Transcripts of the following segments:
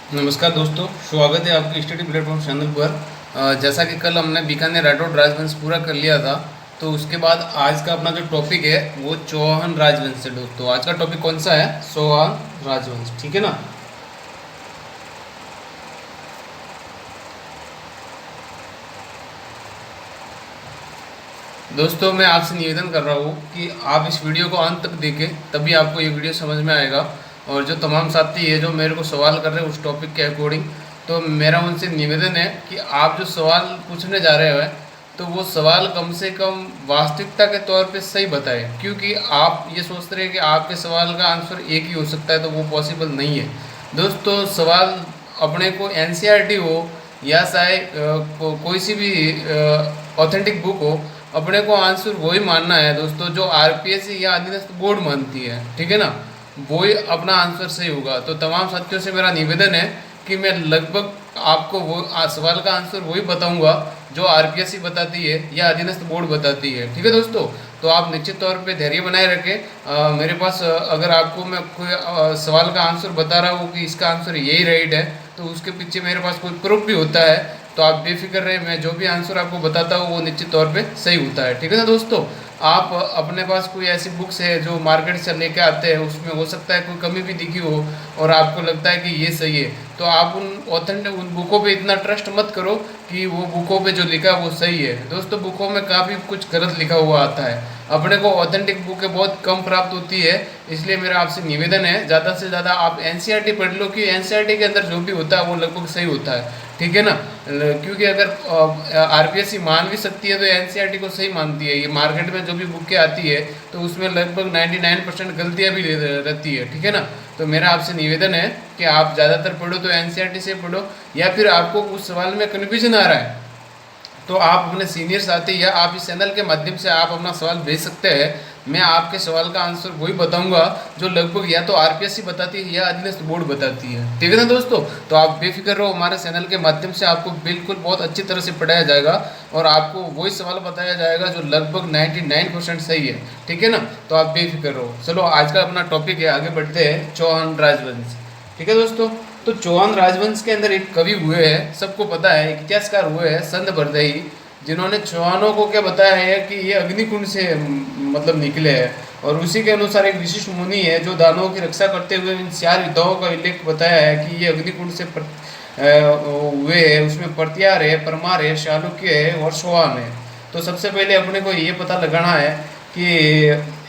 नमस्कार दोस्तों, स्वागत है आपके स्टडी प्लेटफॉर्म चैनल पर। जैसा कि कल हमने बीकानेर राठौड़ राजवंश पूरा कर लिया था, तो उसके बाद आज का अपना जो टॉपिक है वो चौहान राजवंश है। दोस्तों आज का टॉपिक कौन सा है? चौहान राजवंश, ठीक है ना। दोस्तों मैं आपसे निवेदन कर रहा हूँ कि आप इस वीडियो को अंत तक देखें, तभी आपको ये वीडियो समझ में आएगा। और जो तमाम साथी है जो मेरे को सवाल कर रहे हैं उस टॉपिक के अकॉर्डिंग, तो मेरा उनसे निवेदन है कि आप जो सवाल पूछने जा रहे हो तो वो सवाल कम से कम वास्तविकता के तौर पे सही बताएं, क्योंकि आप ये सोच रहे हैं कि आपके सवाल का आंसर एक ही हो सकता है, तो वो पॉसिबल नहीं है। दोस्तों सवाल अपने को एनसीईआरटी हो या शायद कोई सी भी ऑथेंटिक बुक हो, अपने को आंसर वही मानना है दोस्तों जो आरपीएससी या अधीनस्थ बोर्ड मानती है, ठीक है ना। वही अपना आंसर सही होगा। तो तमाम साथियों से मेरा निवेदन है कि मैं लगभग आपको वो सवाल का आंसर वही बताऊंगा जो आरपीएससी बताती है या अधीनस्थ बोर्ड बताती है, ठीक है दोस्तों। तो आप निश्चित तौर पे धैर्य बनाए रखें। मेरे पास अगर आपको मैं कोई सवाल का आंसर बता रहा हूँ कि इसका आंसर यही राइट है, तो उसके पीछे मेरे पास कोई प्रूफ भी होता है, तो आप बेफिक्र रहे, मैं जो भी आंसर आपको बताता हूँ वो निश्चित तौर पे सही होता है, ठीक है ना दोस्तों। आप अपने पास कोई ऐसी बुक्स है जो मार्केट से लेके आते हैं, उसमें हो सकता है कोई कमी भी दिखी हो और आपको लगता है कि ये सही है, तो आप उन बुकों पे इतना ट्रस्ट मत करो कि वो बुकों पे जो लिखा है वो सही है। दोस्तों बुकों में काफ़ी कुछ गलत लिखा हुआ आता है, अपने को ऑथेंटिक बुकें बहुत कम प्राप्त होती है। इसलिए मेरा आपसे निवेदन है ज़्यादा से ज़्यादा आप एनसीईआरटी पढ़ लो, कि एनसीईआरटी के अंदर जो भी होता है वो लगभग सही होता है, ठीक है ना। क्योंकि अगर आरपीएससी मान भी सकती है तो एनसीईआरटी को सही मानती है। ये मार्केट में जो भी बुकें आती है तो उसमें लगभग 99% गलतियाँ भी रहती है, ठीक है ना। तो मेरा आपसे निवेदन है कि आप ज़्यादातर पढ़ो तो एनसीईआरटी से पढ़ो, या फिर आपको उस सवाल में कन्फ्यूजन आ रहा है तो आप अपने सीनियर साथी या आप इस चैनल के माध्यम से आप अपना सवाल भेज सकते हैं। मैं आपके सवाल का आंसर वही बताऊंगा जो लगभग या तो आरपीएससी बताती है या अधीनस्थ बोर्ड बताती है, ठीक है ना दोस्तों। तो आप बेफिक्र रहो, हमारे चैनल के माध्यम से आपको बिल्कुल बहुत अच्छी तरह से पढ़ाया जाएगा और आपको वही सवाल बताया जाएगा जो लगभग 99% सही है, ठीक है ना। तो आप बेफिक्र रहो। चलो आज का अपना टॉपिक है, आगे बढ़ते हैं। चौहान राजवंश, ठीक है दोस्तों। तो चौहान राजवंश के अंदर एक कवि हुए हैं, सबको पता है, एक इतिहासकार हुए हैं संत बरदई, जिन्होंने चौहानों को क्या बताया है कि ये अग्निकुंड से मतलब निकले हैं। और उसी के अनुसार एक विशिष्ट मुनि है जो दानवों की रक्षा करते हुए इन 4 युद्धाओं का उल्लेख बताया है कि ये अग्निकुंड से हुए हैं। उसमें प्रत्यार है, परमार है, शालुक्य है और सोहान है। तो सबसे पहले अपने को ये पता लगाना है कि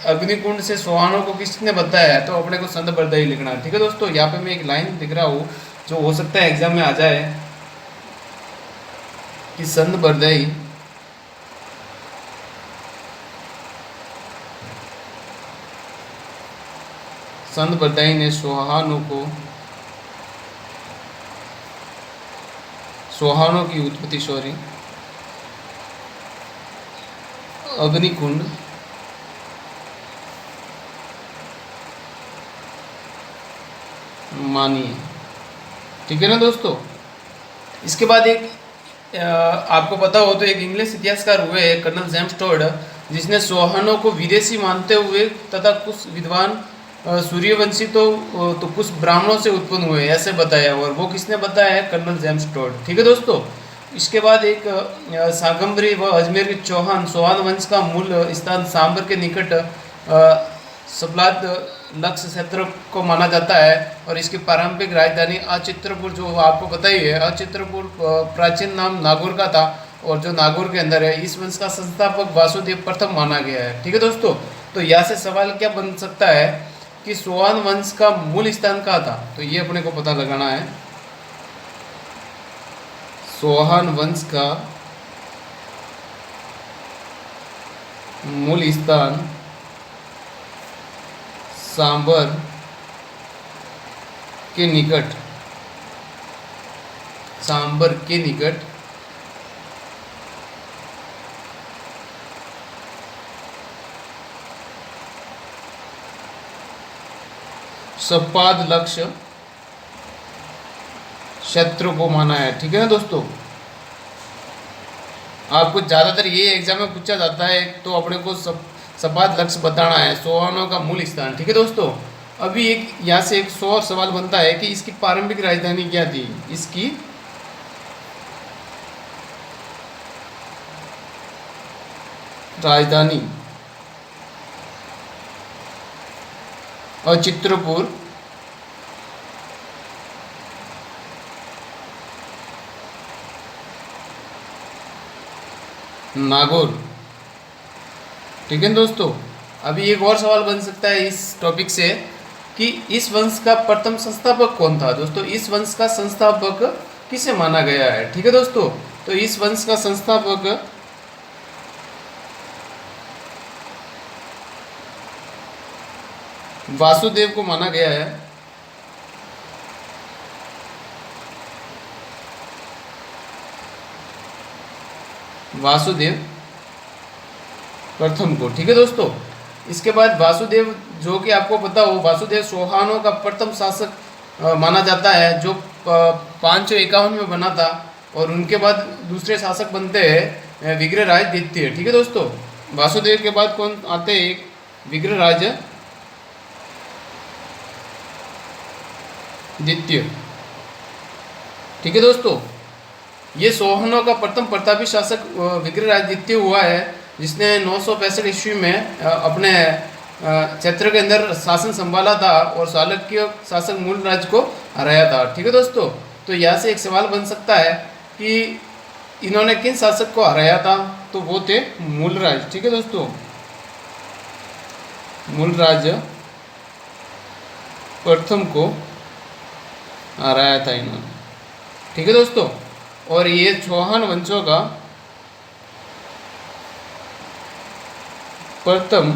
अग्निकुंड से सोहानों को किसने बताया है, तो अपने को संत बरदई लिखना है, ठीक है दोस्तों। यहाँ पे मैं एक लाइन लिख रहा हूँ जो हो सकता है एग्जाम में आ जाए, कि संत बरदई संत बरदई ने सोहानों की उत्पत्ति अग्निकुंड मानिए, ठीक है ना दोस्तों। इसके बाद एक आपको पता हो तो एक इंग्लिश इतिहासकार हुए हैं कर्नल जेम्स टोड, जिसने सोहानों को विदेशी मानते हुए तथा कुछ विद्वान सूर्यवंशी तो कुछ ब्राह्मणों से उत्पन्न हुए ऐसे बताया, और वो किसने बताया है? कर्नल जेम्स टोड, ठीक है दोस्तों। इसके बाद एक सागंबरी व अजमेर के सोहान वंश का मूल स्थान सांबर के निकट सबलाद लक्ष्य क्षेत्र को माना जाता है, और इसकी पारंपरिक राजधानी अचित्रपुर, जो आपको पता ही है, अचित्रपुर प्राचीन नाम नागौर का था, और जो नागौर के अंदर है। इस वंश का संस्थापक वासुदेव प्रथम माना गया है, ठीक है दोस्तों। तो यहाँ से सवाल क्या बन सकता है कि सोहान वंश का मूल स्थान कहाँ था, तो ये अपने को पता लगाना है। सोहान वंश का मूल स्थान सांबर के निकट सपाद लक्ष्य क्षेत्र को माना है, ठीक है ना दोस्तों। आपको ज़्यादातर ये एग्जाम में पूछा जाता है, तो अपने को सपाद लक्ष्य बताना है, सोहानों का मूल स्थान, ठीक है दोस्तों। अभी एक यहाँ से एक 100 और सवाल बनता है कि इसकी प्रारंभिक राजधानी क्या थी। इसकी राजधानी और चित्रपुर, नागौर। ठीक है दोस्तों, अभी एक और सवाल बन सकता है इस टॉपिक से कि इस वंश का प्रथम संस्थापक कौन था। दोस्तों इस वंश का संस्थापक किसे माना गया है। ठीक है दोस्तों, तो इस वंश का संस्थापक वासुदेव को माना गया है। वासुदेव प्रथम को। ठीक है दोस्तों, इसके बाद वासुदेव, जो कि आपको पता हो, वासुदेव चौहानों का प्रथम शासक माना जाता है, जो 551 में बना था। और उनके बाद दूसरे शासक बनते हैं विग्रहराज द्वितीय। ठीक है दोस्तों, वासुदेव के बाद कौन आते हैं, एक विग्रहराज द्वितीय। ठीक है दोस्तों, ये सोहनों का प्रथम प्रतापी शासक विग्रहराज द्वितीय हुआ है, जिसने 965 ईस्वी में अपने क्षेत्र के अंदर शासन संभाला था और चालुक्य शासक मूलराज को हराया था। ठीक है दोस्तों, तो यहाँ से एक सवाल बन सकता है कि इन्होंने किन शासक को हराया था, तो वो थे मूलराज। ठीक है दोस्तों, मूलराज प्रथम को हराया था इन्होंने। ठीक है दोस्तों, और ये चौहान वंशों का प्रथम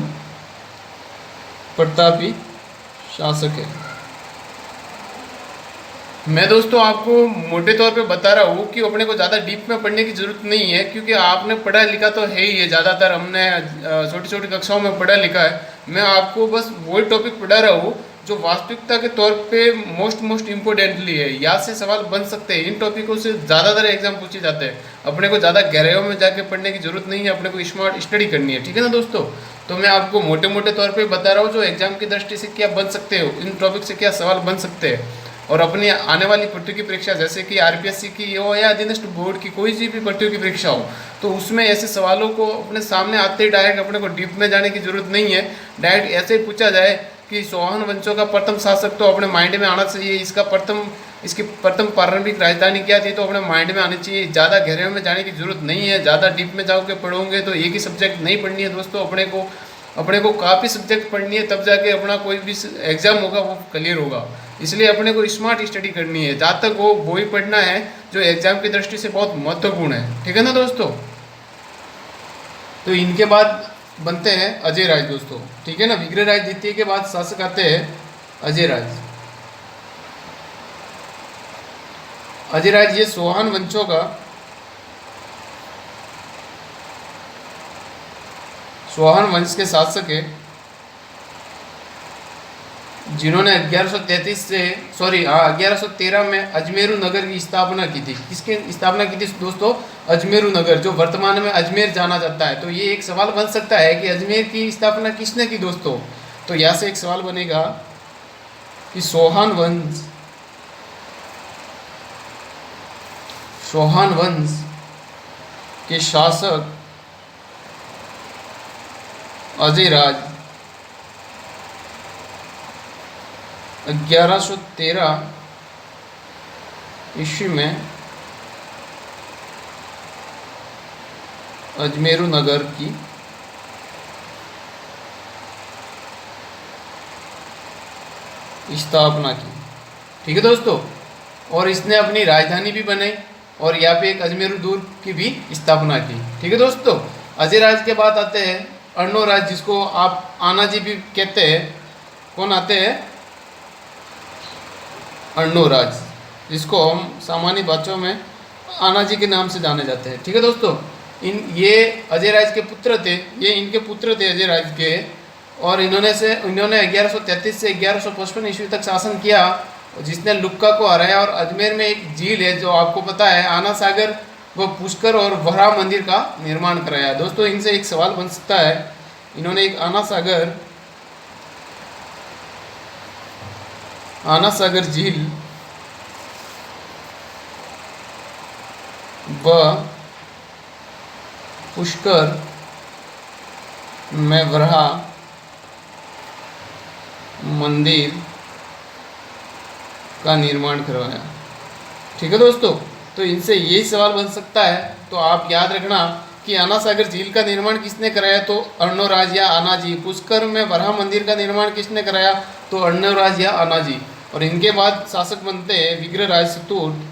प्रतापी शासक है। मैं दोस्तों आपको मोटे तौर पे बता रहा हूँ कि अपने को ज़्यादा डीप में पढ़ने की ज़रूरत नहीं है, क्योंकि आपने पढ़ा लिखा तो है ही है, ज़्यादातर हमने छोटी छोटी कक्षाओं में पढ़ा लिखा है। मैं आपको बस वही टॉपिक पढ़ा रहा हूँ जो वास्तविकता के तौर पे मोस्ट इम्पोर्टेंटली है। यहाँ से सवाल बन सकते हैं, इन टॉपिकों से ज़्यादातर एग्जाम पूछे जाते हैं। अपने को ज़्यादा गहराइयों में जाके पढ़ने की ज़रूरत नहीं है, अपने को स्मार्ट स्टडी करनी है। ठीक है ना दोस्तों, तो मैं आपको मोटे मोटे तौर पे बता रहा हूँ जो एग्जाम की दृष्टि से क्या बन सकते हो, इन टॉपिक से क्या सवाल बन सकते हैं। और अपनी आने वाली प्रतियोगी परीक्षा, जैसे कि आरपीएससी की हो या अधीनस्थ बोर्ड की कोई सी भी प्रतियोगी परीक्षा हो, तो उसमें ऐसे सवालों को अपने सामने आते ही डायरेक्ट अपने को डीप में जाने की जरूरत नहीं है। डायरेक्ट ऐसे ही पूछा जाए कि चौहान वंशों का प्रथम शासक, तो अपने माइंड में आना चाहिए। इसकी प्रथम प्रारंभिक राजधानी क्या थी, तो अपने माइंड में आनी चाहिए। ज़्यादा गहरे में जाने की जरूरत नहीं है। ज़्यादा डीप में जाओगे पढ़ोगे तो एक ही सब्जेक्ट नहीं पढ़नी है दोस्तों, अपने को काफ़ी सब्जेक्ट पढ़नी है, तब जाके अपना कोई भी एग्जाम होगा वो क्लियर होगा। इसलिए अपने को स्मार्ट स्टडी करनी है, जहाँ तक वो ही पढ़ना है जो एग्जाम की दृष्टि से बहुत महत्वपूर्ण है। ठीक है ना दोस्तों, तो इनके बाद बनते हैं अजय राज दोस्तों। ठीक है ना, विग्रहराज द्वितीय के बाद शासक आते हैं अजय राज। अजय राज ये चौहान वंशों का चौहान वंश के शासक है, जिन्होंने 1113 में अजमेरू नगर की स्थापना की थी। किसकी स्थापना की थी दोस्तों, अजमेरू नगर, जो वर्तमान में अजमेर जाना जाता है। तो ये एक सवाल बन सकता है कि अजमेर की स्थापना किसने की दोस्तों। तो यहाँ से एक सवाल बनेगा कि चौहान वंश के शासक अजय राज 1113 ईस्वी में अजमेरू नगर की स्थापना की। ठीक है दोस्तों, और इसने अपनी राजधानी भी बनाई और यहाँ पे एक अजमेरू दुर्ग की भी स्थापना की। ठीक है दोस्तों, अजय राज के बाद आते हैं अर्णोराज, जिसको आप आनाजी भी कहते हैं। कौन आते हैं, अर्णोराज, जिसको हम सामान्य भाषा में आनाजी के नाम से जाने जाते हैं। ठीक है दोस्तों, ये अजय राज के पुत्र थे, इनके पुत्र थे अजय राज के। और इन्होंने 1133 से 1155 ईस्वी तक शासन किया, जिसने लुक्का को हराया। और अजमेर में एक झील है जो आपको पता है, आना सागर, वो पुष्कर और वरा मंदिर का निर्माण कराया। दोस्तों इनसे एक सवाल बन सकता है, इन्होंने एक आना सागर आना सागर झील व पुष्कर में वराह मंदिर का निर्माण करवाया। ठीक है दोस्तों, तो इनसे यही सवाल बन सकता है। तो आप याद रखना कि आना सागर झील का निर्माण किसने कराया, तो अर्णोराज या आनाजी। पुष्कर में वराह मंदिर का निर्माण किसने कराया, तो अर्णोराज या आनाजी। और इनके बाद शासक बनते हैं विग्रहराज चतुर्थ।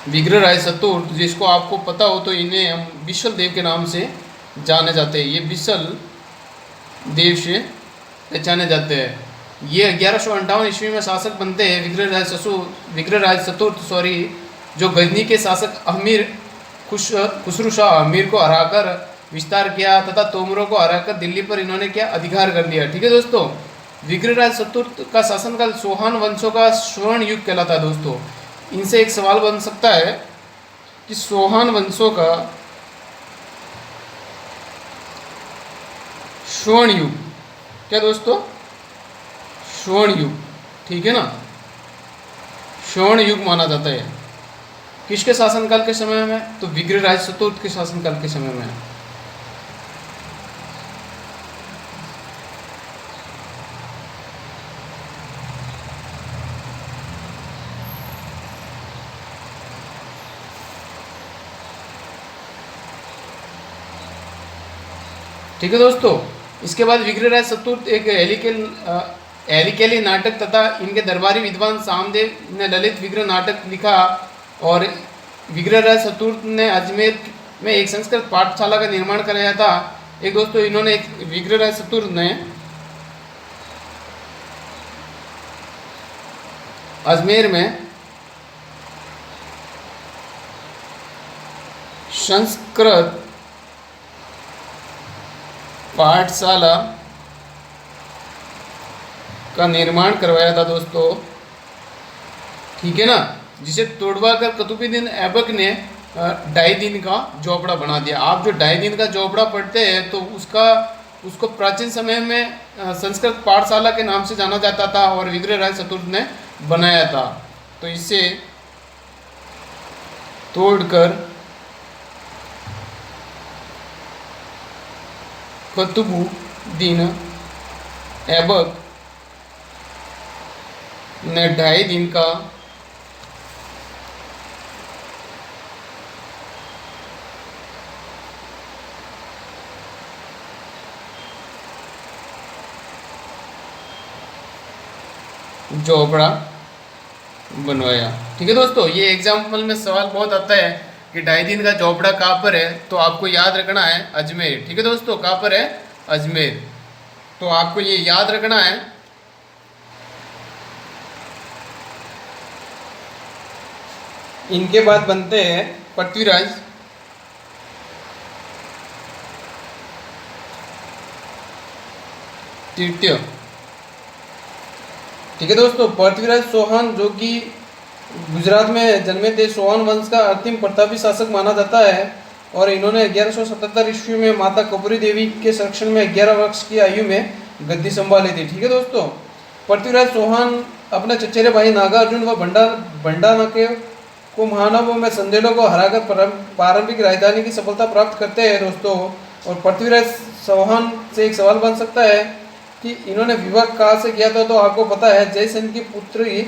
विग्रहराज चतुर्थ, जिसको आपको पता हो तो इन्हें हम बिसल देव के नाम से जाने जाते हैं। ये बिसल देव से पहचाने जाते हैं। ये 1158 ईस्वी में शासक बनते हैं विग्रहराज चतुर्थ जो गजनी के शासक अमीर खुसरू शाह अमीर को हराकर विस्तार किया तथा तोमरों को हराकर दिल्ली पर इन्होंने क्या अधिकार कर लिया। ठीक है दोस्तों, विग्रहराज चतुर्थ का शासनकाल चौहान वंशों का स्वर्ण युग कहलाता है। दोस्तों, इनसे एक सवाल बन सकता है कि चौहान वंशों का स्वर्ण युग क्या दोस्तों, स्वर्ण युग। ठीक है ना, स्वर्ण युग माना जाता है किसके शासनकाल के समय में, तो विग्रहराज चतुर्थ के शासनकाल के समय में। ठीक है दोस्तों, इसके बाद विग्रहराज चतुर्थ एक एलिकेली नाटक तथा इनके दरबारी विद्वान सामदेव ने ललित विग्रह नाटक लिखा। और विग्रहराज चतुर्थ ने अजमेर में एक संस्कृत पाठशाला का निर्माण कराया था। एक दोस्तों, इन्होंने एक विग्रहराज चतुर्थ ने अजमेर में संस्कृत पाठशाला का निर्माण करवाया था दोस्तों। ठीक है ना, जिसे तोड़वाकर कुतुबुद्दीन ऐबक ने 2.5 दिन का झोपड़ा बना दिया। आप जो 2.5 दिन का झोपड़ा पढ़ते हैं तो उसको प्राचीन समय में संस्कृत पाठशाला के नाम से जाना जाता था और विग्रहराज चतुर्थ ने बनाया था। तो इसे तोड़कर कुतुबुद्दीन ऐबक ने 2.5 दिन का झोपड़ा बनवाया। ठीक है दोस्तों, ये एग्जाम्पल में सवाल बहुत आता है कि 2.5 दिन का झोपड़ा कहाँ पर है, तो आपको याद रखना है अजमेर। ठीक है दोस्तों, कहाँ पर है, अजमेर। तो आपको ये याद रखना है। इनके बाद बनते हैं पृथ्वीराज तृतीय। ठीक है दोस्तों, पृथ्वीराज चौहान जो कि गुजरात में जन्मे थे, चौहान वंश का अंतिम प्रतापी शासक माना जाता है। और इन्होंने 1177 ईस्वी में माता कपूरी देवी के संरक्षण में 11 वर्ष की आयु में गद्दी संभाली थी। ठीक है दोस्तों, पृथ्वीराज चौहान अपने चचेरे भाई नागार्जुन व भंडारनाके को महानवों में संदेलों को हराकर प्रारंभिक राजधानी की सफलता प्राप्त करते हैं दोस्तों। और पृथ्वीराज चौहान से एक सवाल बन सकता है कि इन्होंने विवाह कहाँ से किया था, तो आपको पता है जयसेन की पुत्री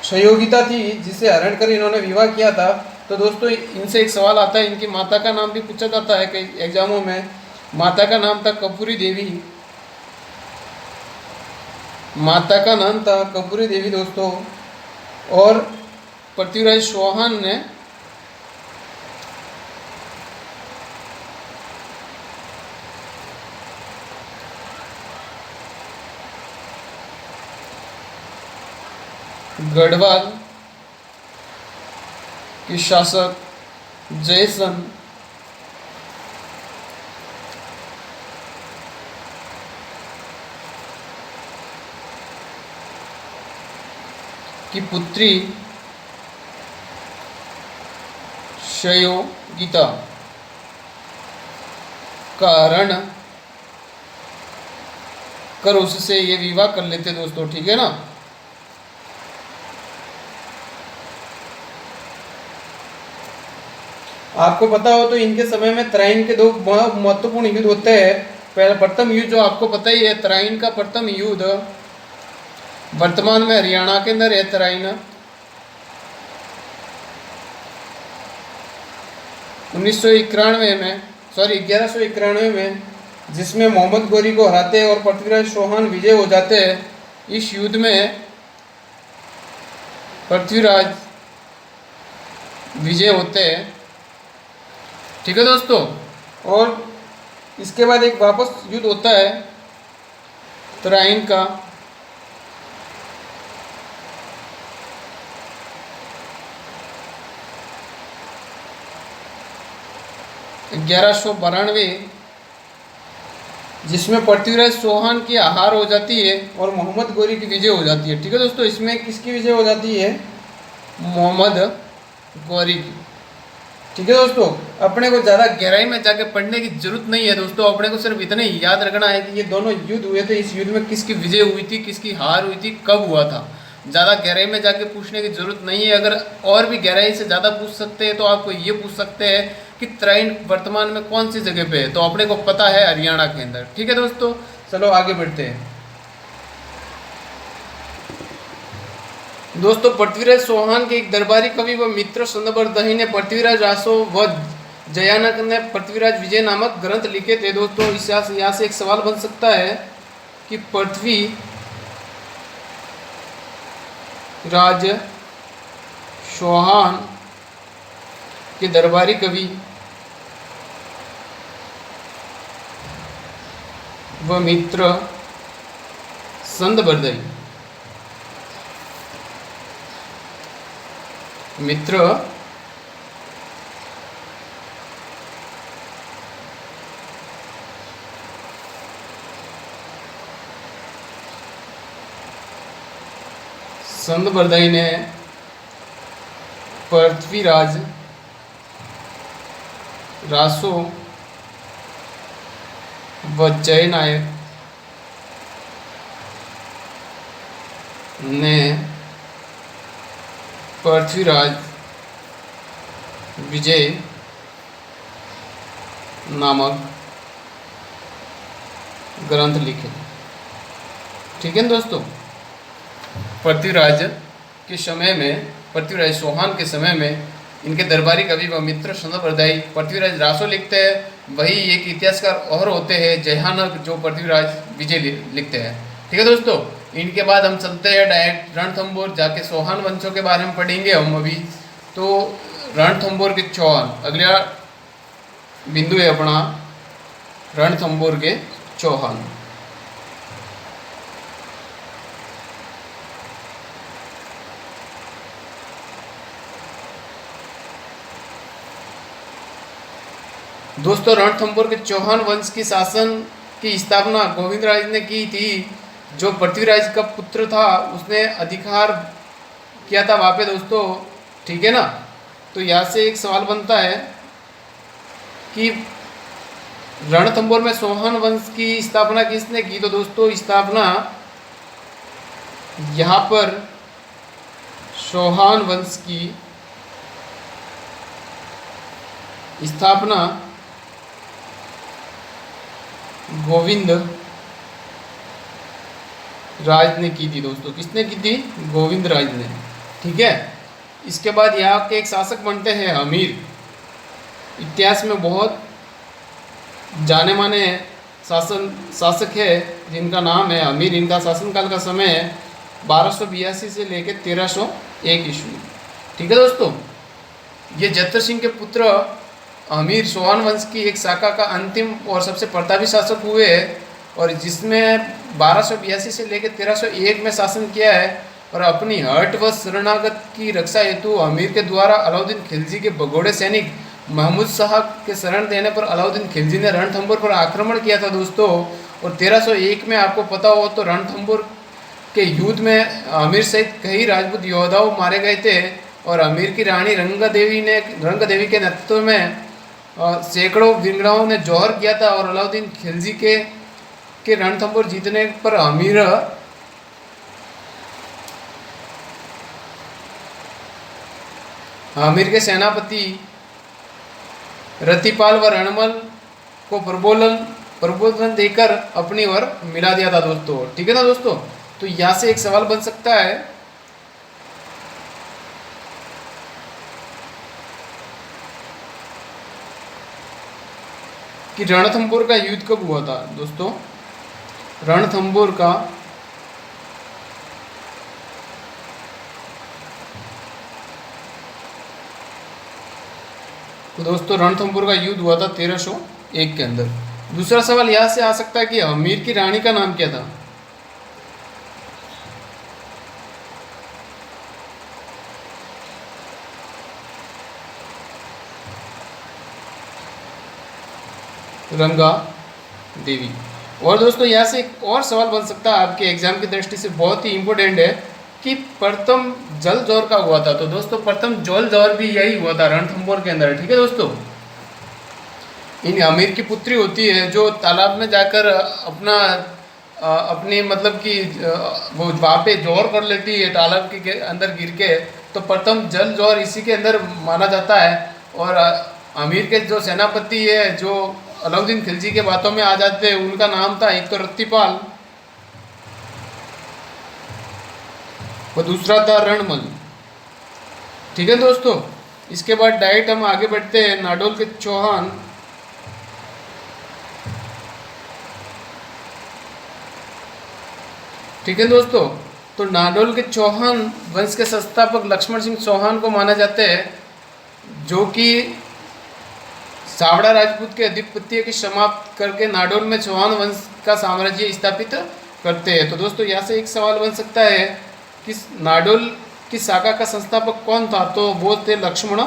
सहयोगिता थी जिसे हरण कर इन्होंने विवाह किया था। तो दोस्तों, इनसे एक सवाल आता है, इनकी माता का नाम भी पूछा जाता है कई एग्जामों में। माता का नाम था कपूरी देवी। माता का नाम था कपूरी देवी दोस्तों। और पृथ्वीराज चौहान ने गढ़वाल के शासक जयसन की पुत्री सहयोगिता का हरण कर उससे ये विवाह कर लेते दोस्तों, ठीक है ना। आपको पता हो तो इनके समय में तराइन के दो बहुत महत्वपूर्ण युद्ध होते हैं। पहला प्रथम युद्ध जो आपको पता ही है, तराइन का प्रथम युद्ध वर्तमान में हरियाणा के अंदर है। तराइन 1191 में, जिसमें मोहम्मद गोरी को हराते और पृथ्वीराज चौहान विजय हो जाते हैं। इस युद्ध में पृथ्वीराज विजय होते हैं, ठीक है दोस्तों। और इसके बाद एक वापस युद्ध होता है तराइन का, जिसमें पृथ्वीराज चौहान की हार हो जाती है और मोहम्मद गोरी की विजय हो जाती है, ठीक है दोस्तों। इसमें किसकी विजय हो जाती है? मोहम्मद गोरी की, ठीक है दोस्तों। अपने को ज़्यादा गहराई में जाके पढ़ने की जरूरत नहीं है दोस्तों, अपने को सिर्फ इतना ही याद रखना है कि ये दोनों युद्ध हुए थे, इस युद्ध में किसकी विजय हुई थी, किसकी हार हुई थी, कब हुआ था। ज़्यादा गहराई में जाके पूछने की जरूरत नहीं है। अगर और भी गहराई से ज़्यादा पूछ सकते हैं तो आपको ये पूछ सकते हैं कि तराइन वर्तमान में कौन सी जगह पे है, तो अपने को पता है हरियाणा के अंदर, ठीक है दोस्तों। चलो आगे बढ़ते हैं दोस्तों। पृथ्वीराज चौहान के एक दरबारी कवि व मित्र संदबरदही ने पृथ्वीराज रासो व जयानक ने पृथ्वीराज विजय नामक ग्रंथ लिखे थे दोस्तों। इस यहाँ से एक सवाल बन सकता है कि पृथ्वीराज चौहान के दरबारी कवि व मित्र संदबरदही ने पृथ्वीराज रासो व जयनायक ने पृथ्वीराज विजय नामक ग्रंथ लिखे, ठीक है दोस्तों। पृथ्वीराज के समय में, पृथ्वीराज चौहान के समय में इनके दरबारी कवि व मित्र संदबरदही पृथ्वीराज रासो लिखते हैं। वही एक इतिहासकार और होते हैं जयहानक, जो पृथ्वीराज विजय लिखते हैं, ठीक है दोस्तों। इनके बाद हम चलते हैं डायरेक्ट रणथंभौर, जाके चौहान वंशों के बारे में पढ़ेंगे हम अभी। तो रणथंभौर के चौहान अगला बिंदु है अपना, रणथंभौर के चौहान। दोस्तों रणथंभौर के चौहान वंश की शासन की स्थापना गोविंदराज ने की थी। जो पृथ्वीराज का पुत्र था उसने अधिकार किया था वहाँ पे दोस्तों, ठीक है ना। तो यहाँ से एक सवाल बनता है कि रणथंभौर में चौहान वंश की स्थापना किसने की? तो दोस्तों स्थापना यहाँ पर चौहान वंश की स्थापना गोविंद राज ने की थी दोस्तों। किसने की थी? गोविंद राज ने, ठीक है। इसके बाद यहाँ के एक शासक बनते हैं अमीर। इतिहास में बहुत जाने माने शासक है जिनका नाम है अमीर। इनका शासनकाल का समय है 1282 से लेकर 1301 ईस्वी, ठीक है दोस्तों। ये जतर सिंह के पुत्र अमीर चौहान वंश की एक शाखा का अंतिम और सबसे प्रतापी शासक हुए हैं, और जिसमें 1282 से लेकर 1301 में शासन किया है। और अपनी हट व शरणागत की रक्षा हेतु अमीर के द्वारा अलाउद्दीन खिलजी के भगोड़े सैनिक महमूद शाह के शरण देने पर अलाउद्दीन खिलजी ने रणथंभौर पर आक्रमण किया था दोस्तों। और 1301 में आपको पता हो तो रणथंभौर के युद्ध में अमीर सहित कई राजपूत योद्धाओं मारे गए थे। और अमीर की रानी रंग देवी के नेतृत्व में सैकड़ों वीरांगनाओं ने जौहर किया था और अलाउद्दीन खिलजी के रणथंभौर जीतने पर आमिर के सेनापति रतिपाल व रणमल को प्रबोधन देकर अपनी ओर मिला दिया था दोस्तों। ठीक है ना दोस्तों। तो यहाँ से एक सवाल बन सकता है कि रणथंभौर का युद्ध कब हुआ था दोस्तों। रणथंभौर का तो दोस्तों रणथंभौर का युद्ध हुआ था 1301 के अंदर। दूसरा सवाल यहाँ से आ सकता है कि अमीर की रानी का नाम क्या था। रंगा देवी। और दोस्तों यहाँ से एक और सवाल बन सकता है आपके एग्जाम की दृष्टि से बहुत ही इंपॉर्टेंट है कि प्रथम जल जोहर का हुआ था। तो दोस्तों प्रथम जल जोहर भी यही हुआ था रणथंभौर के अंदर। ठीक है दोस्तों। इन अमीर की पुत्री होती है जो तालाब में जाकर अपनी मतलब कि वो वहाँ पे जोहर कर लेती है तालाब के अंदर गिर के। तो प्रथम जल जोहर इसी के अंदर माना जाता है। और अमीर के जो सेनापति है जो अलाउद्दीन खिलजी के बातों में आ जाते हैं उनका नाम था एक तो रत्तीपाल और दूसरा था रणमल। ठीक है दोस्तों। इसके बाद डायरेक्ट हम आगे बढ़ते हैं नाडोल के चौहान। ठीक है दोस्तों। तो नाडोल के चौहान वंश के संस्थापक लक्ष्मण सिंह चौहान को माना जाते हैं जो कि सावड़ा राजपूत के आधिपत्य की समाप्त करके नाडोल में चौहान वंश का साम्राज्य स्थापित करते हैं। तो दोस्तों यहाँ से एक सवाल बन सकता है कि नाडोल की शाखा का संस्थापक कौन था। तो वो थे लक्ष्मण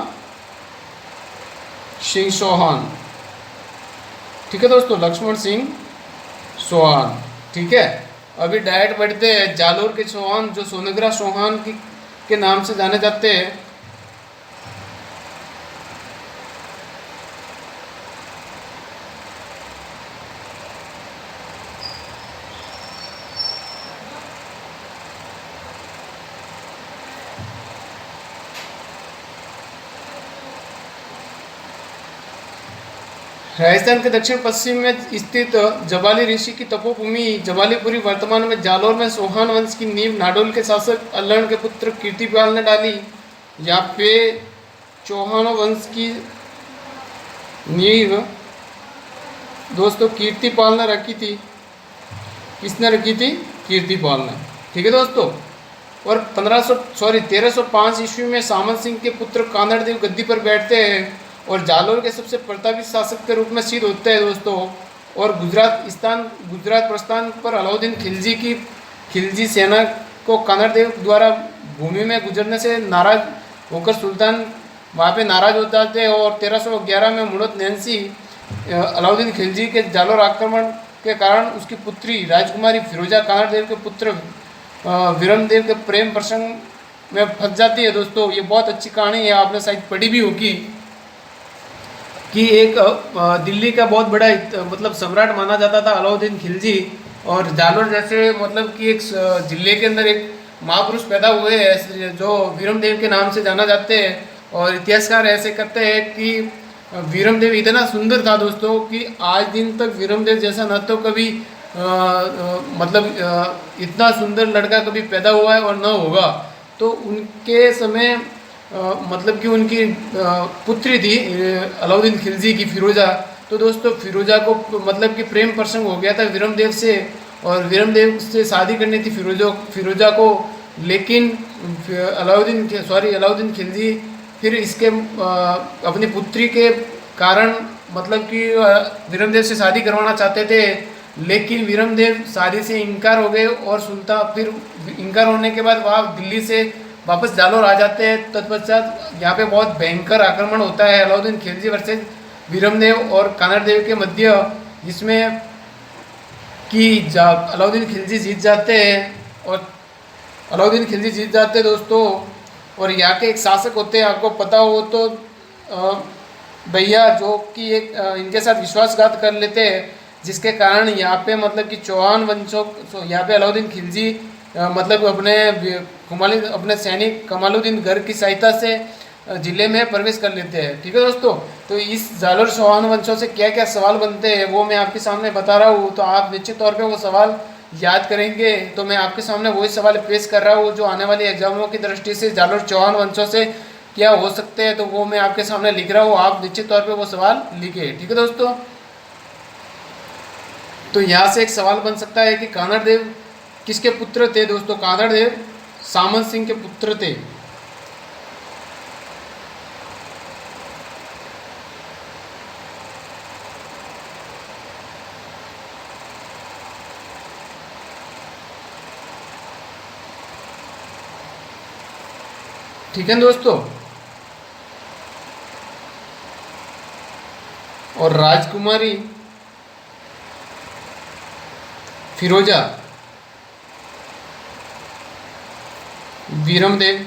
सिंह चौहान। ठीक है दोस्तों लक्ष्मण सिंह चौहान। ठीक है। अभी डायरेक्ट बढ़ते हैं जालोर के चौहान जो सोनग्रा चौहान के नाम से जाने जाते हैं। राजस्थान के दक्षिण पश्चिम में स्थित जबाली ऋषि की तपोभूमि जबालीपुरी वर्तमान में जालोर में चौहान वंश की नींव नाडोल के शासक अल्लण के पुत्र कीर्तिपाल ने डाली। यहाँ पे चौहान वंश की नींव दोस्तों कीर्तिपाल ने रखी थी। किसने रखी थी? कीर्तिपाल ने। ठीक है दोस्तों। और 1305 ईस्वी में सामंत सिंह के पुत्र कानड़देव गद्दी पर बैठते हैं और जालोर के सबसे प्रतापी शासक के रूप में सिद्ध होते हैं दोस्तों। और गुजरात प्रस्थान पर अलाउद्दीन खिलजी सेना को कानड़देव द्वारा भूमि में गुजरने से नाराज होकर सुल्तान वहाँ पे नाराज हो जाते हैं। और 1311 में मुड़त नैन्सी अलाउद्दीन खिलजी के जालोर आक्रमण के कारण उसकी पुत्री राजकुमारी फिरोजा कानड़देव के पुत्र वीरमदेव के प्रेम प्रसंग में फंस जाती है। दोस्तों ये बहुत अच्छी कहानी है, आपने शायद पढ़ी भी होगी कि एक दिल्ली का बहुत बड़ा मतलब सम्राट माना जाता था अलाउद्दीन खिलजी। और जालोर जैसे मतलब कि एक जिले के अंदर एक महापुरुष पैदा हुए हैं जो वीरमदेव के नाम से जाना जाते हैं। और इतिहासकार ऐसे कहते हैं कि वीरमदेव इतना सुंदर था दोस्तों कि आज दिन तक वीरमदेव जैसा न तो कभी इतना सुंदर लड़का कभी पैदा हुआ है और न होगा। तो उनके समय मतलब कि उनकी पुत्री थी अलाउद्दीन खिलजी की फिरोजा। तो दोस्तों फिरोजा को मतलब कि प्रेम प्रसंग हो गया था वीरमदेव से और वीरमदेव से शादी करनी थी फिरोजा को। लेकिन अलाउद्दीन खिलजी फिर इसके अपनी पुत्री के कारण मतलब कि वीरमदेव से शादी करवाना चाहते थे। लेकिन वीरमदेव शादी से इनकार हो गए और सुल्तान फिर इनकार होने के बाद वह दिल्ली से वापस जालोर आ जाते हैं। तत्पश्चात यहाँ पे बहुत भयंकर आक्रमण होता है अलाउद्दीन खिलजी वर्सेस वीरमदेव और कानड़देव के मध्य, जिसमें कि अलाउद्दीन खिलजी जीत जाते हैं और अलाउद्दीन खिलजी जीत जाते हैं दोस्तों। और यहाँ के एक शासक होते हैं, आपको पता हो तो दैया जो कि एक इनके साथ विश्वासघात कर लेते हैं, जिसके कारण यहाँ पे मतलब कि चौहान वंशों यहाँ पे अलाउद्दीन खिलजी मतलब अपने सैनिक कमालुद्दीन घर की सहायता से जिले में प्रवेश कर लेते हैं। ठीक है दोस्तों, तो इस जालोर चौहान वंशों से क्या क्या सवाल बनते हैं वो मैं आपके सामने बता रहा हूँ, तो आप निश्चित तौर पे वो सवाल याद करेंगे। तो मैं आपके सामने वही सवाल पेश कर रहा हूँ जो आने वाली एग्जामों की दृष्टि से जालोर चौहान वंशों से क्या हो सकते हैं, तो वो मैं आपके सामने लिख रहा हूँ, आप निश्चित तौर पे वो सवाल लिखे। ठीक है दोस्तों, तो यहाँ से एक सवाल बन सकता है कि कानड़ देव किसके पुत्र थे। दोस्तों, कानड़ देव सामंत सिंह के पुत्र थे। ठीक है दोस्तों, और राजकुमारी फिरोजा वीरमदेव,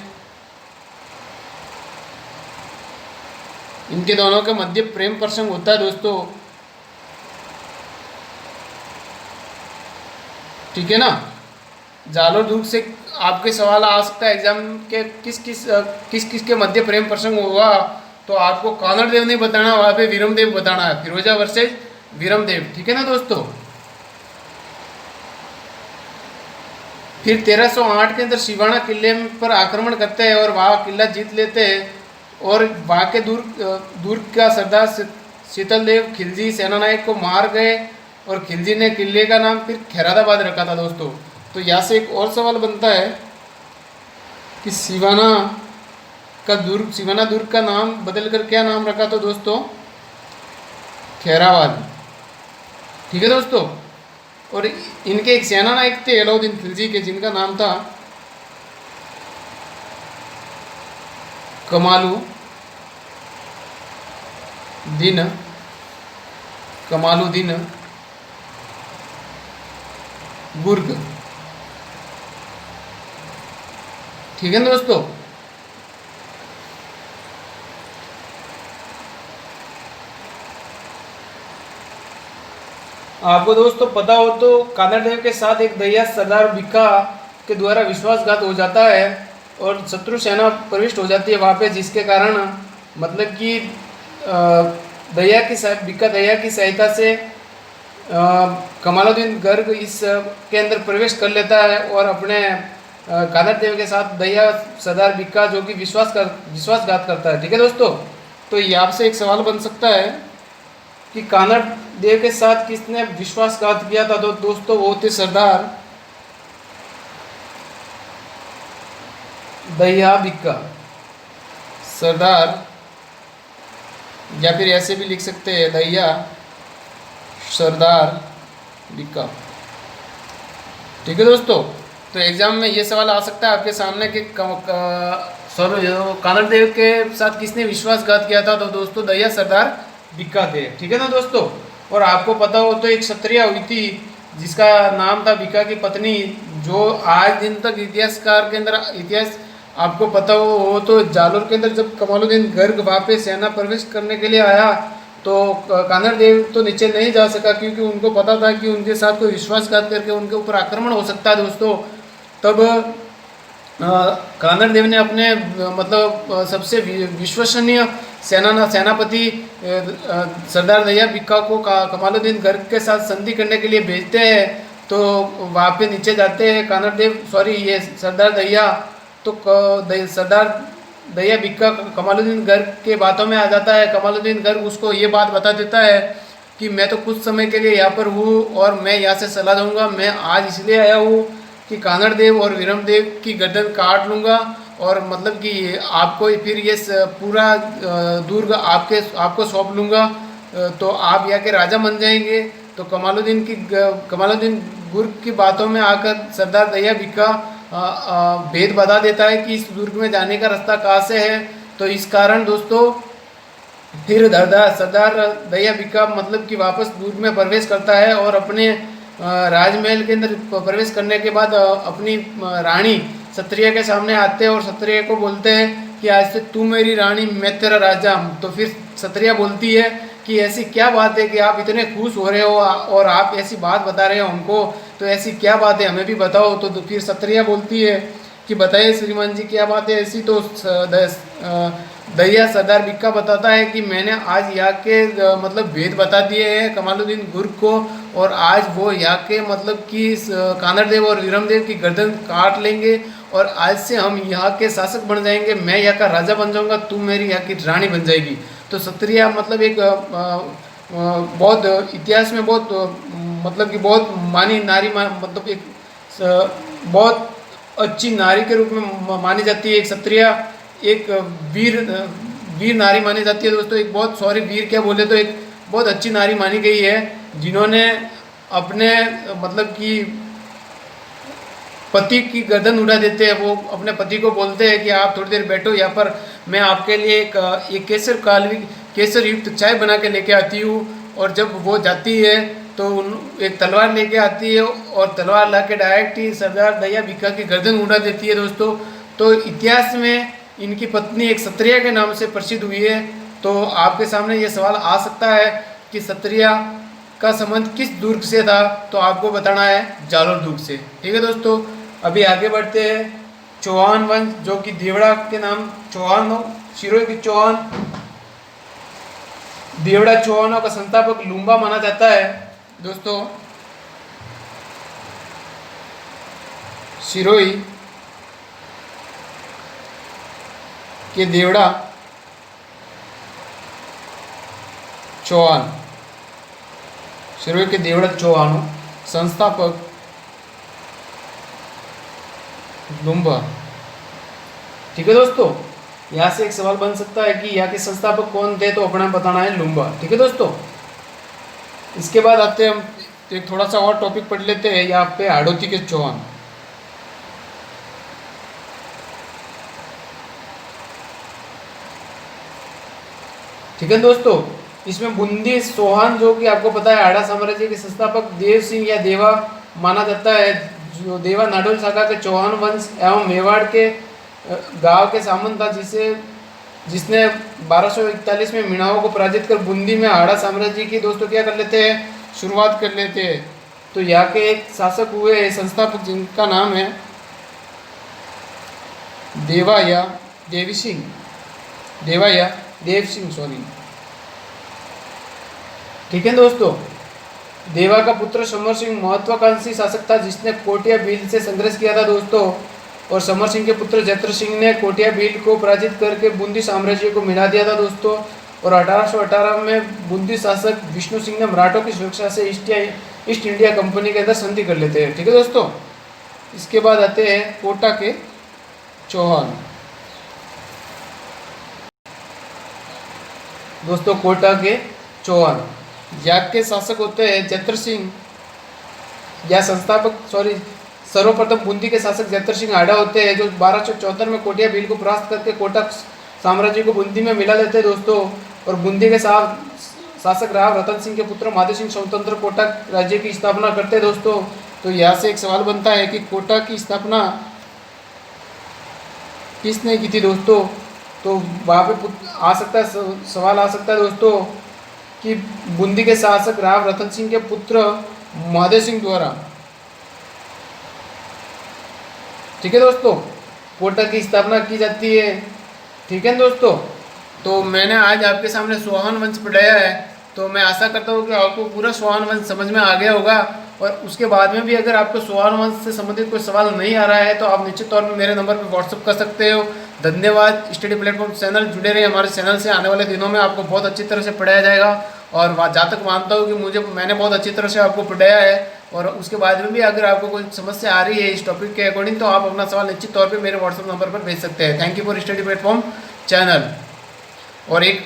इनके दोनों के मध्य प्रेम प्रसंग होता है दोस्तों। ठीक है ना, जालोर दुर्ग से आपके सवाल आ सकता है एग्जाम के किस किस के मध्य प्रेम प्रसंग हुआ, तो आपको कानड़ देव नहीं बताना, वहाँ पे वीरमदेव बताना है, फिरोजा वर्सेज वीरमदेव। ठीक है ना दोस्तों, फिर 1308 के अंदर सिवाना किले पर आक्रमण करते हैं और वहाँ किला जीत लेते हैं, और वहाँ के दुर्ग का सरदार शीतल देव खिलजी सेनानायक को मार गए, और खिलजी ने किले का नाम फिर खैरादाबाद रखा था दोस्तों। तो यहाँ से एक और सवाल बनता है कि सिवाना दुर्ग का नाम बदल कर क्या नाम रखा तो दोस्तों, खैराबाद। ठीक है दोस्तों, और इनके एक सेनानायक थे अलाउद्दीन खिलजी के, जिनका नाम था कमालुद्दीन गुर्ग। ठीक है दोस्तों, आपको दोस्तों पता हो तो कानड़ देव के साथ एक दैया सरदार बिक्का के द्वारा विश्वासघात हो जाता है और शत्रु सेना प्रविष्ट हो जाती है वहाँ पे, जिसके कारण मतलब कि बिक्का दैया की सहायता से कमालुद्दीन गर्ग इस के अंदर प्रवेश कर लेता है और अपने कानड़ देव के साथ दैया सरदार बिक्का जो कि विश्वासघात करता है। ठीक है दोस्तों, तो ये आपसे एक सवाल बन सकता है कि कानड़ देव के साथ किसने विश्वासघात किया था, तो दोस्तों वो थे सरदार दैया बिक्का। सरदार, या फिर ऐसे भी लिख सकते हैं दैया सरदार बिक्का। ठीक है दोस्तों, तो एग्जाम में ये सवाल आ सकता है आपके सामने कि कानड़ देव के साथ किसने विश्वासघात किया था, तो दोस्तों दैया सरदार बिक्का थे। ठीक है ना दोस्तों, और आपको पता हो तो एक क्षत्रिय हुई थी जिसका नाम था बिक्का की पत्नी, जो आज दिन तक इतिहासकार के अंदर इतिहास आपको पता हो तो जालोर के अंदर जब कमालुद्दीन गर्ग वहाँ पे सेना प्रवेश करने के लिए आया तो कानड़ देव तो नीचे नहीं जा सका, क्योंकि उनको पता था कि उनके साथ कोई विश्वासघात करके उनके ऊपर आक्रमण हो सकता है दोस्तों। तब कानड़ देव ने अपने मतलब सबसे विश्वसनीय सेनापति सरदार दैया बिक्का को कमालुद्दीन गर्ग के साथ संधि करने के लिए भेजते हैं। तो वहाँ पे नीचे जाते हैं ये सरदार दैया, तो सरदार दैया बिक्का कमालुद्दीन गर्ग के बातों में आ जाता है। कमालुद्दीन गर्ग उसको ये बात बता देता है कि मैं तो कुछ समय के लिए यहाँ पर हूँ और मैं यहाँ से चला जाऊँगा, मैं आज इसलिए आया हूँ कि कानड़ देव और वीरमदेव की गर्दन काट लूँगा, और मतलब कि आपको फिर ये पूरा दुर्ग आपको सौंप लूँगा, तो आप यहाँ के राजा बन जाएंगे। तो कमालुद्दीन गुर्ग की बातों में आकर सरदार दैया बिक्का भेद बता देता है कि इस दुर्ग में जाने का रास्ता कहाँ से है। तो इस कारण दोस्तों फिर सरदार दैया बिक्का मतलब कि वापस दुर्ग में प्रवेश करता है और अपने राजमहल के अंदर प्रवेश करने के बाद अपनी रानी क्षत्रिय के सामने आते हैं और क्षत्रिय को बोलते हैं कि आज से तू मेरी रानी मैं तेरा राजा। तो फिर सत्रिया बोलती है कि ऐसी क्या बात है कि आप इतने खुश हो रहे हो और आप ऐसी बात बता रहे हो हमको, तो ऐसी क्या बात है हमें भी बताओ। तो फिर सत्रिया बोलती है कि बताइए श्रीमान जी क्या बात है ऐसी। तो दैया सरदार बिक्का बताता है कि मैंने आज यहाँ के मतलब भेद बता दिए हैं कमालुद्दीन गुर्ग को, और आज वो यहाँ के मतलब कि कानरदेव और वीरमदेव की गर्दन काट लेंगे और आज से हम यहाँ के शासक बन जाएंगे। मैं यहाँ का राजा बन जाऊँगा, तुम मेरी यहाँ की रानी बन जाएगी। तो सत्रिया मतलब एक बहुत इतिहास में बहुत मतलब कि बहुत मानी नारी मतलब एक बहुत अच्छी नारी के रूप में मानी जाती है। एक सत्रिया एक वीर वीर नारी मानी जाती है दोस्तों। एक बहुत सॉरी वीर क्या बोले तो एक बहुत अच्छी नारी मानी गई है, जिन्होंने अपने मतलब कि पति की गर्दन उड़ा देते हैं। वो अपने पति को बोलते हैं कि आप थोड़ी देर बैठो यहाँ पर, मैं आपके लिए एक केसर युक्त चाय बना के लेके आती हूँ। और जब वो जाती है तो एक तलवार लेके आती है और तलवार ला के डायरेक्ट ही सरदार दैया बिक्का की गर्दन उड़ा देती है दोस्तों। तो इतिहास में इनकी पत्नी एक सत्रिया के नाम से प्रसिद्ध हुई है। तो आपके सामने ये सवाल आ सकता है कि सत्रिया का संबंध किस दुर्ग से था, तो आपको बताना है जालोर दुर्ग से। ठीक है दोस्तों, अभी आगे बढ़ते हैं। चौहान वंश जो कि देवड़ा के नाम चौहान हो, शिरोई के चौहान, देवड़ा चौहानों का संस्थापक लुम्बा माना जाता है दोस्तों। शिरोई के देवड़ा चौहान, शिरोई के देवड़ा चौहानों संस्थापक लुम्बा। ठीक है दोस्तों, यहाँ से एक सवाल बन सकता है कि यहाँ के संस्थापक कौन थे, तो अपना बताना है लुम्बा। ठीक है दोस्तों, इसके बाद आते हैं हम एक थोड़ा सा और टॉपिक पढ़ लेते हैं यहाँ पे हाड़ौती के चौहान। ठीक है दोस्तों, इसमें बूंदी चौहान जो कि आपको पता है हाड़ा साम्राज्य के संस्थापक देव सिंह या देवा माना जाता है, जो देवा नाडोल शाखा के चौहान वंश एवं मेवाड़ के गांव के सामंत था, जिसने 1241 में मीणाओं को पराजित कर बूंदी में हाड़ा साम्राज्य की दोस्तों क्या कर लेते हैं, शुरुआत कर लेते हैं। तो यहाँ के एक शासक हुए संस्थापक जिनका नाम है देवा या देव सिंह सॉरी। ठीक है दोस्तों, देवा का पुत्र समर सिंह महत्वाकांक्षी शासक था, जिसने कोटिया भील से संघर्ष किया था दोस्तों। और समर सिंह के पुत्र जयत्र सिंह ने कोटिया भील को पराजित करके बूंदी साम्राज्य को मिला दिया था दोस्तों। और 1818 में बूंदी शासक विष्णु सिंह ने मराठों की सुरक्षा से ईस्ट इंडिया कंपनी के अंदर संधि कर लेते हैं। ठीक है दोस्तों, इसके बाद आते हैं कोटा के चौहान। दोस्तों कोटा के चौहान यहाँ के शासक होते हैं जयत्र सिंह या संस्थापक सर्वप्रथम बूंदी के शासक जयत्र सिंह हाड़ा होते हैं, जो 1274 में कोटिया भील को परास्त करके कोटा साम्राज्य को बूंदी में मिला लेते हैं दोस्तों। और बूंदी के शासक राव रतन सिंह के पुत्र महादेव सिंह स्वतंत्र कोटा राज्य की स्थापना करते हैं दोस्तों। तो यहाँ से एक सवाल बनता है कि कोटा की स्थापना किसने की थी दोस्तों। तो वहाँ पे आ सकता है सवाल आ सकता है दोस्तों कि बूंदी के शासक राव रतन सिंह के पुत्र महादेव सिंह द्वारा। ठीक है दोस्तों, कोटा की स्थापना की जाती है। ठीक है दोस्तों, तो मैंने आज आपके सामने चौहान वंश पढ़ाया है, तो मैं आशा करता हूँ कि आपको पूरा चौहान वंश समझ में आ गया होगा। और उसके बाद में भी अगर आपको चौहान वंश से संबंधित कोई सवाल नहीं आ रहा है तो आप निश्चित तौर पर मेरे नंबर पर व्हाट्सअप कर सकते हो। धन्यवाद। स्टडी प्लेटफॉर्म चैनल जुड़े रहिए हमारे चैनल से, आने वाले दिनों में आपको बहुत अच्छी तरह से पढ़ाया जाएगा। और जहाँ तक मानता हूँ कि मैंने बहुत अच्छी तरह से आपको पढ़ाया है। और उसके बाद में भी अगर आपको कोई समस्या आ रही है इस टॉपिक के अकॉर्डिंग, तो आप अपना सवाल निश्चित तौर पे मेरे व्हाट्सएप नंबर पर भेज सकते हैं। Thank you for study platform channel. और एक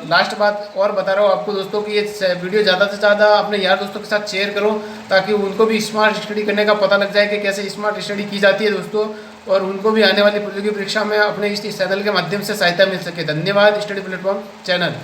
लास्ट बात और बता रहा हूँ आपको दोस्तों कि ये वीडियो ज़्यादा से ज़्यादा अपने यार दोस्तों के साथ शेयर करो, ताकि उनको भी स्मार्ट स्टडी करने का पता लग जाए कि कैसे स्मार्ट स्टडी की जाती है दोस्तों, और उनको भी आने वाली प्रतियोगी परीक्षा में अपने इस चैनल के माध्यम से सहायता मिल सके। धन्यवाद। Study platform channel.